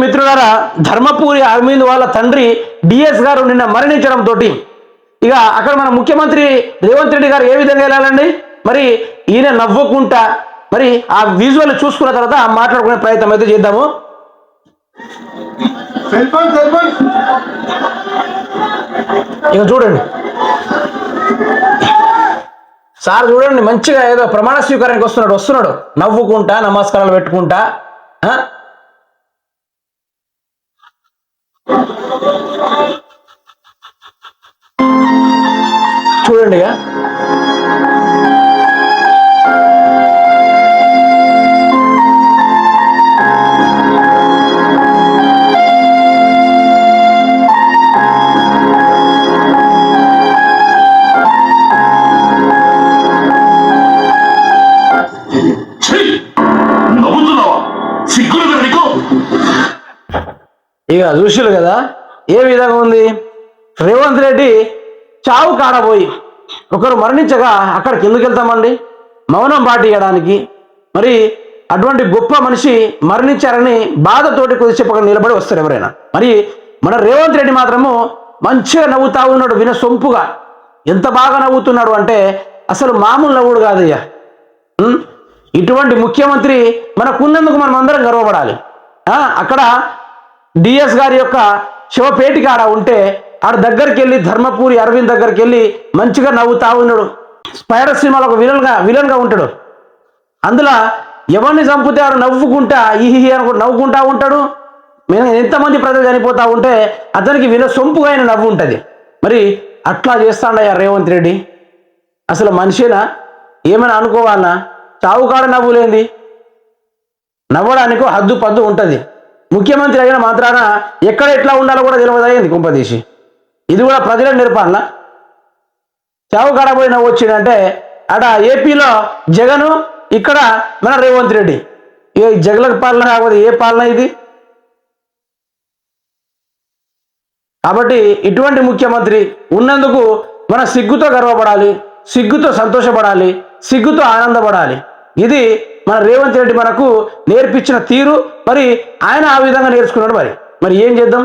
మిత్రులారా, ధర్మపురి అరవింద్ వాళ్ళ తండ్రి డిఎస్ గారు నిన్న మరణించడంతో ఇక అక్కడ మన ముఖ్యమంత్రి రేవంత్ రెడ్డి గారు ఏ విధంగా వెళ్ళాలండి? మరి ఈయన నవ్వుకుంటా మరి ఆ విజువల్ చూసుకున్న తర్వాత మాట్లాడుకునే ప్రయత్నం అయితే చేద్దాము. ఇక చూడండి సార్, చూడండి మంచిగా ఏదో ప్రమాణ స్వీకారానికి వస్తున్నాడు నవ్వుకుంటా నమస్కారాలు పెట్టుకుంటా. చూడండి ఇక ఇక చూసిరు కదా ఏ విధంగా ఉంది. రేవంత్ రెడ్డి చావు కాడబోయి ఒకరు మరణించగా అక్కడికి ఎందుకు వెళ్తామండి? మౌనం పాటియడానికి. మరి అటువంటి గొప్ప మనిషి మరణించారని బాధతోటి కొద్దిసేపు నిలబడి వస్తారు ఎవరైనా. మరి మన రేవంత్ రెడ్డి మాత్రము మంచిగా నవ్వుతా ఉన్నాడు, వినసొంపుగా. ఎంత బాగా నవ్వుతున్నాడు అంటే అసలు మామూలు నవ్వుడు కాదయ్యా. ఇటువంటి ముఖ్యమంత్రి మనకున్నందుకు మనం అందరం గర్వపడాలి. అక్కడ డిఎస్ గారి యొక్క శివపేటికి ఆడ ఉంటే ఆడ దగ్గరికి వెళ్ళి ధర్మపురి అరవింద్ దగ్గరికి వెళ్ళి మంచిగా నవ్వుతా ఉన్నాడు. స్పైడర్ సినిమాలో ఒక విలన్గా ఉంటాడు. అందులో ఎవరిని చంపితే ఆడు నవ్వుకుంటా ఈహి అనుకుంటూ నవ్వుకుంటా ఉంటాడు. ఎంతమంది ప్రజలు చనిపోతా ఉంటే అతనికి వినసొంపుగా ఆయన నవ్వు ఉంటుంది. మరి అట్లా చేస్తాడయ్యా రేవంత్ రెడ్డి. అసలు మనిషినా ఏమైనా అనుకోవాలన్నా? చావుకాడ నవ్వులేంది, నవ్వడానికి హద్దు పద్దు ఉంటుంది. ముఖ్యమంత్రి అయిన మాత్రాన ఎక్కడ ఎట్లా ఉండాలో కూడా తెలియదయ్యింది కుంపదీసి. ఇది కూడా ప్రజలకు నేర్పాలనా? చావు కాడపోయి నవ్వు వచ్చిందంటే అట ఏపీలో జగను, ఇక్కడ మన రేవంత్ రెడ్డి. ఇక జగలకు పాలన కాకపోతే ఏ పాలన ఇది? కాబట్టి ఇటువంటి ముఖ్యమంత్రి ఉన్నందుకు మన సిగ్గుతో గర్వపడాలి, సిగ్గుతో సంతోషపడాలి, సిగ్గుతో ఆనందపడాలి. ఇది మన రేవంత్ రెడ్డి మనకు నేర్పించిన తీరు. మరి ఆయన ఆ విధంగా నేర్చుకున్నాడు. మరి ఏం చేద్దాం?